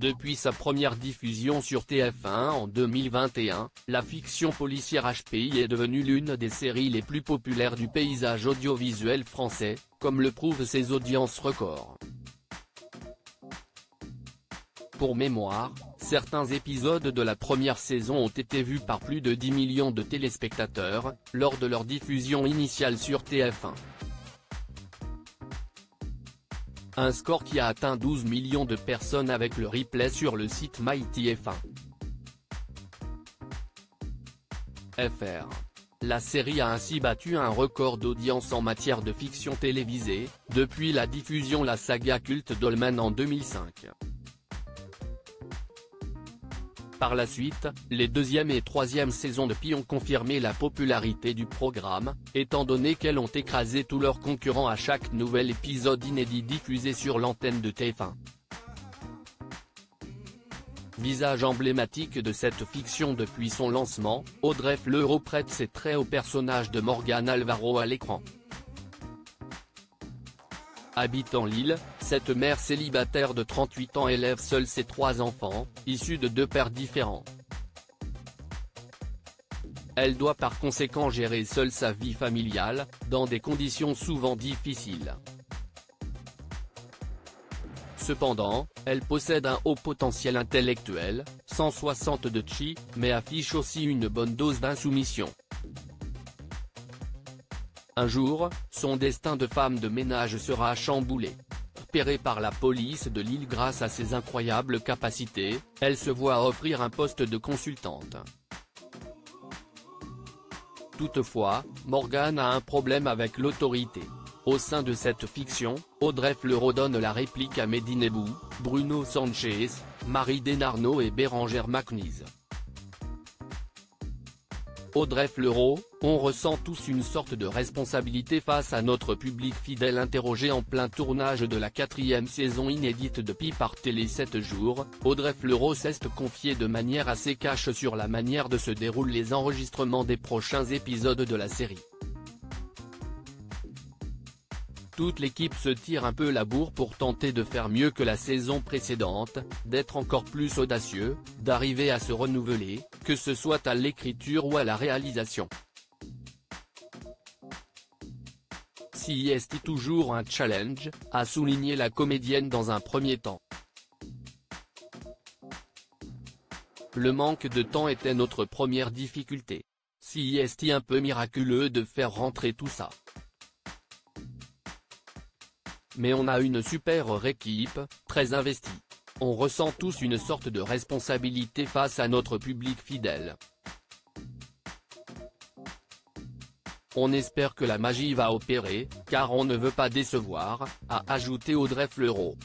Depuis sa première diffusion sur TF1 en 2021, la fiction policière HPI est devenue l'une des séries les plus populaires du paysage audiovisuel français, comme le prouvent ses audiences records. Pour mémoire, certains épisodes de la première saison ont été vus par plus de 10 millions de téléspectateurs, lors de leur diffusion initiale sur TF1. Un score qui a atteint 12 millions de personnes avec le replay sur le site MyTF1. FR. La série a ainsi battu un record d'audience en matière de fiction télévisée, depuis la diffusion la saga culte Dolmen en 2005. Par la suite, les deuxième et troisième saisons de Pi ont confirmé la popularité du programme, étant donné qu'elles ont écrasé tous leurs concurrents à chaque nouvel épisode inédit diffusé sur l'antenne de TF1. Visage emblématique de cette fiction depuis son lancement, Audrey Fleurot prête ses traits au personnage de Morgane Alvaro à l'écran. Habitant Lille, cette mère célibataire de 38 ans élève seule ses 3 enfants, issus de 2 pères différents. Elle doit par conséquent gérer seule sa vie familiale, dans des conditions souvent difficiles. Cependant, elle possède un haut potentiel intellectuel, 160 de chi, mais affiche aussi une bonne dose d'insoumission. Un jour, son destin de femme de ménage sera chamboulé. Repérée par la police de Lille grâce à ses incroyables capacités, elle se voit offrir un poste de consultante. Toutefois, Morgane a un problème avec l'autorité. Au sein de cette fiction, Audrey Fleurot donne la réplique à Mehdi Nebou, Bruno Sanchez, Marie Denarno et Bérangère Macnise. Audrey Fleurot, on ressent tous une sorte de responsabilité face à notre public fidèle interrogé en plein tournage de la 4e saison inédite de Pi par Télé 7 jours, Audrey Fleurot s'est confiée de manière assez cash sur la manière de se déroulent les enregistrements des prochains épisodes de la série. Toute l'équipe se tire un peu la bourre pour tenter de faire mieux que la saison précédente, d'être encore plus audacieux, d'arriver à se renouveler, que ce soit à l'écriture ou à la réalisation. Si est toujours un challenge, a souligné la comédienne dans un premier temps. Le manque de temps était notre première difficulté. Si est un peu miraculeux de faire rentrer tout ça. Mais on a une super équipe, très investie. On ressent tous une sorte de responsabilité face à notre public fidèle. On espère que la magie va opérer, car on ne veut pas décevoir, a ajouté Audrey Fleurot.